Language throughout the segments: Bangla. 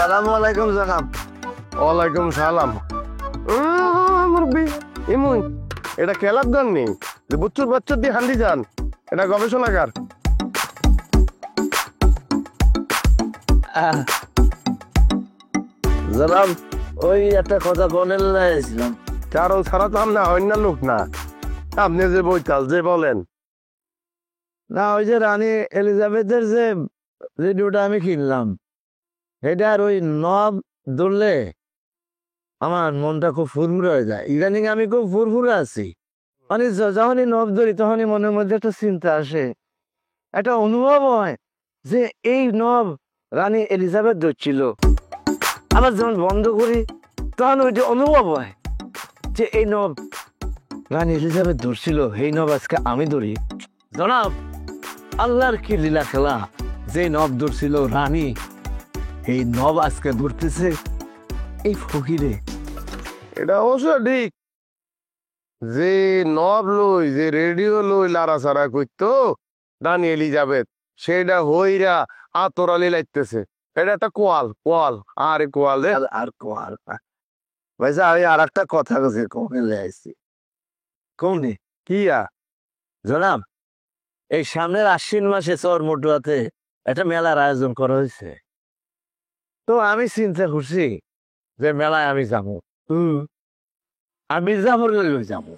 সালামু আলাইকুম জনাব। ওয়ালাইকুম সালাম। মুরব্বি ইমুন, এটা খেলার জন্য নেই যে বুচ্চুর বাচ্চা দিয়ে হান্দি যান, এটা গবেষণাগার। জনাব, ওই একটা কথা বলেন লাইছিলাম। কারণ ছাড়া তো আমরা অন্য লোক না, আপনি যে বইতাল যে বলেন। না, ওই যে রানী এলিজাবেথের যে রেডিওটা আমি কিনলাম, এটার ওই নব ধরলে আমার মনটা খুব ফুরফুরে হয়ে যায়। ইদানিং আমি খুব ফুরফুরে আছি, মানে যখনই নব ধরি তখনই মনের মধ্যে একটা চিন্তা আসে, একটা অনুভব হয় যে এই নব রানী এলিজাবেথ ধরছিল। আবার যখন বন্ধ করি তখন ওইটা অনুভব হয় যে এই নব রানী এলিজাবেথ ধরছিল, এই নব আজকে আমি ধরি। জনাব, আল্লাহর কি লীলা খেলা, যে নব ধরছিল রানী, এই নব আজকে ধরতেছে এই ফকিরে। এটা অবশ্য ঠিক, যে নব লই যে রেডিও লই লাড়াচাড়া করতো রানী এলিজাবেথ, সেটা হইরা আতরালি লাগতেছে। এটা একটা কোয়াল কোয়াল আর কোয়াল রে। আর কোয়ার ভাইসা, আমি আর একটা কথা কাছে কমে আইছি। কোনে কিয়া? জনাব, এই সামনের আশ্বিন মাসে চর মটুয়াতে একটা মেলার আয়োজন করা হয়েছে। তো আমি চিন্তা করছি যে মেলায় আমি যাবো। আমি যাবো যাবো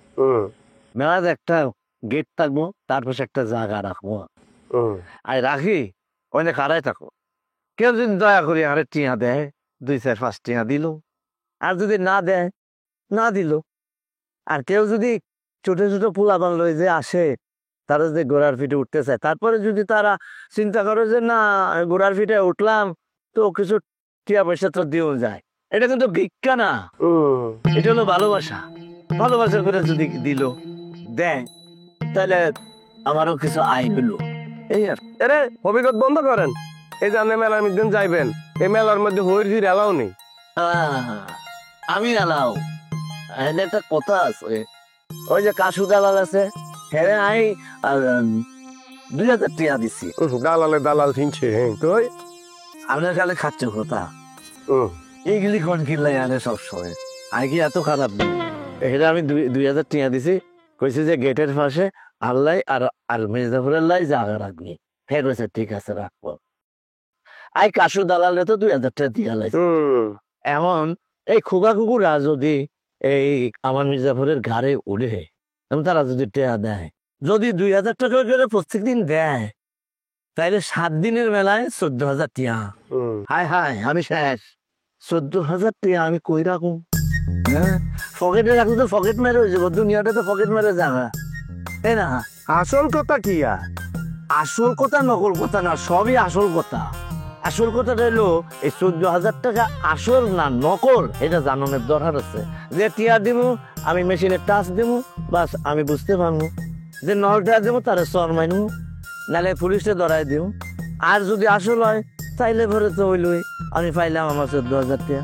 মেলাতে একটা গেট থাকবো, তারপর একটা জায়গা রাখবো। আর রাখি অনেক হারাই থাকো, কেউ যদি দয়া করি আরে টিয়া দেয়, 2-4-5 টিয়া দিল, আর যদি না দেয় না দিল। আর কেউ যদি ছোট ছোট পোলাপান লই যে আসে, তারা যদি ঘোড়ার পিঠে উঠতে চায়, তারপরে যদি তারা চিন্তা করে যে না ঘোড়ার পিঠে উঠলাম তো কিছু টিয়া পয়সা তো দিয়েও যায়, এটা কিন্তু ভিক্ষা না, এটা হলো ভালোবাসা। ভালোবাসা করে যদি দিল দেয়, তাহলে আমারও কিছু আয় হলো। এই আর আরে অভিজ্ঞতা বন্ধ করেন। এই যে আপনি মেলার মধ্যে যাইবেন, এই মেলার মধ্যে হইর এলাও নেই। আমি এলাও একটা কথা আছে, ওই যে কাশু দালাল আছে, হ্যাঁ আমি 2000 টাকা দিচ্ছি। দালালে দালাল চিনছে। হ্যাঁ কই আপনার কালে খাচ্ছ কথা, এইগুলি কোন কিনলাই আনে সবসময়, আমি কি এত খারাপ নেই। এটা আমি 2000 টাকা দিছি, কইছি যে গেটের পাশে আল্লাহ আর আর মির্জাপুরের লাই জায়গা রাখবি। ফের হয়েছে ঠিক আছে রাখবো। আই কাশু দালালে তো 2000 টাকা দিয়া লাগছে। এমন এই খুগা কুকুরা যদি এই আমার মির্জাপুরের ঘাড়ে উঠে, এবং তারা যদি টেয়া দেয়, যদি 2000 টাকা করে প্রত্যেক দিন দেয়, তাইলে 7 দিনের মেলায় 14,000 টিয়া। হায় হায়, আমি শেষ। 14,000 টিয়া আমি কই রাখুন? হ্যাঁ, পকেটে রাখলে তো পকেট মেরে হয়ে যাবো, দুনিয়াটা তো পকেট মেরে যাবে, তাই না? আসল কথা কিয়া? আসল কথা নকল কথা না, সবই আসল কথা। আসল কথাটা হলো এই 14,000 টাকা আসল না নকল, এটা জানানোর দরকার আছে। যে টিয়া দিব আমি মেশিনে টাচ দিব, বাস আমি বুঝতে পারবো যে নলটা দেবো, তারা চর মাইনু, নাহলে পুলিশে ধরাই দিব। আর যদি আসল হয় তাইলে ভরে তো হইলই, আমি পাইলাম আমার 14,000 টাকা।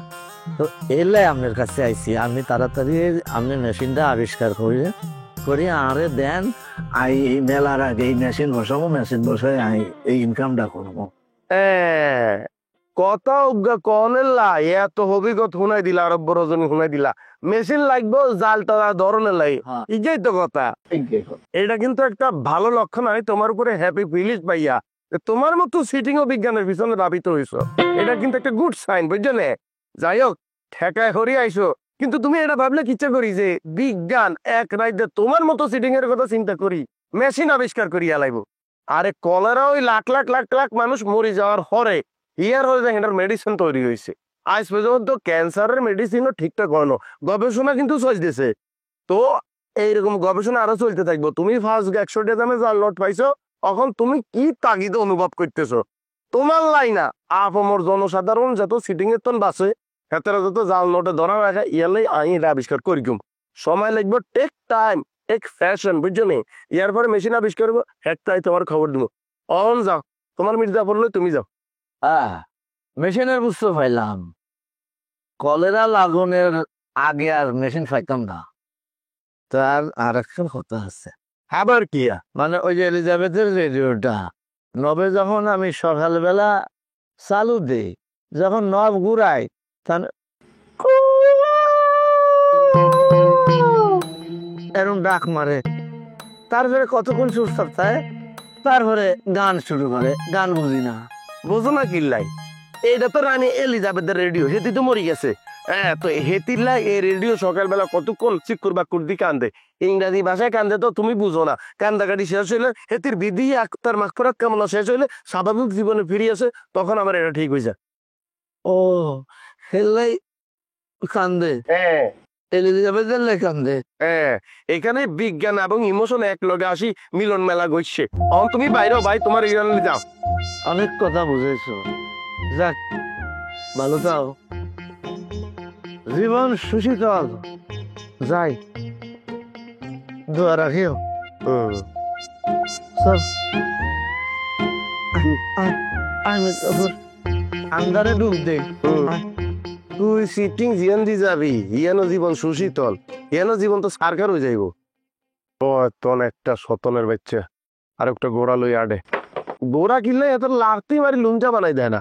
তো এলাই আপনার কাছে আইসি, আপনি তাড়াতাড়ি আপনি মেশিনটা আবিষ্কার করি আরে দেন। এই মেলার আগে এই মেশিন বসাবো, মেশিন বসাই আমি এই ইনকামটা করবো। কথা উজ্ঞা কনের লাই এত হবিগত শুনাই দিলা, আরব্য রজনী শুনাই দিলা, মেশিন লাগবো জালটা ধরনের লাই, ইজাই তো কথা। এটা কিন্তু একটা ভালো লক্ষণ হয় তোমার উপরে হ্যাপি ফিলিংস পাইয়া, তোমার মতো সিটিং ও বিজ্ঞানের পিছনে দাবিত হইছো, এটা কিন্তু একটা গুড সাইন, বুঝলে? যাই হোক, ঠেকায় হরি আইসো, কিন্তু তুমি এটা ভাবলে কিচ্ছা করি যে বিজ্ঞান এক রাইতে তোমার মতো সিটিং এর কথা চিন্তা করি মেশিন আবিষ্কার করি আলাইব। আরে কলেরা ওই লাখ লাখ লাখ লাখ মানুষ মরি যাওয়ার পরে ইয়ার হয়ে যায়, এটার মেডিসিন তৈরি হয়েছে। আজ পর্যন্ত ক্যান্সারের মেডিসিনও ঠিকঠাক হয় না, গবেষণা কিন্তু চলতেছে। তো এইরকম গবেষণা আরো চলতে থাকবো। তুমি ফার্স্ট 100 টাকা দামে জাল নোট পাইছো, এখন তুমি কি তাগিদে অনুভব করতেছো? তোমার লাই না, আপমর জনসাধারণ যত সিটিং এর তন বাসে হেতারা যত জাল নোটে ধরা রাখা, ইয়ালে আমি এটা আবিষ্কার করি কম সময় লাগবে, টেক টাইম, টেক ফ্যাশন, বুঝছো নি? ইয়ার পরে মেশিন আবিষ্কার করবো, একটাই তোমার খবর দিব। অন যাও, তোমার মির্জাপুর লই তুমি যাও। মেশিনের বুঝতে পাইলাম, কলেরা লাগানোর আগে আর মেশিন পাইতাম না। তার আর একটা কথা আছে, আবার কি? মানে ওই যে এলিজাবেথের রেডিওটা নবে যখন আমি সকালবেলা চালু দিই, যখন নব ঘুরায় তখন এরকম ডাক মারে, তারপরে কতক্ষণ সুর সপ্তাহে, তারপরে গান শুরু করে। গান বুঝি না। বোঝো না কিল্লাই, এইটা তো রানী এলিজাবেথের রেডিও, হেতি তো মরি গেছে। হ্যাঁ, তো হেতির লাই এই রেডিও সকালবেলা কতক্ষণ চিকুর বাকুর দি কান্দে, ইংরাজি ভাষায় কান্দে, তো তুমি বুঝো না। কান্দাকাটি শেষ হইলে হেতির বিধি আক্তার মাগফিরাত কামনা শেষ হইলে স্বাভাবিক জীবনে ফিরে আসে, তখন আমার এটা ঠিক হয়েছে। ও হেললাই কান্দে, হ্যাঁ এলিজাবেথের লাই কান্দে। হ্যাঁ, এখানে বিজ্ঞান এবং ইমোশন এক লগে আসি মিলন মেলা গইছে। অন তুমি বাইরেও ভাই, তোমার ইরানে যাও। অনেক কথা বুঝেছো, যাক ভালো থাও, জীবন সুশীতল। যাই, দোয়া রাখিও। চল, আমি আন্দারে ডুব দেই। তুই সিটিং জিয়ান দি যাবি, ইয়ানো জীবন সুশীতল, ইয়ানো জীবন তো সারকার হয়ে যাইব। ও তন একটা সতনের বাচ্চা আর একটা গোড়া লই আডে, গোড়া কিনলে এত লাগতেই মারি লুঞ্চা বানাই দেয় না।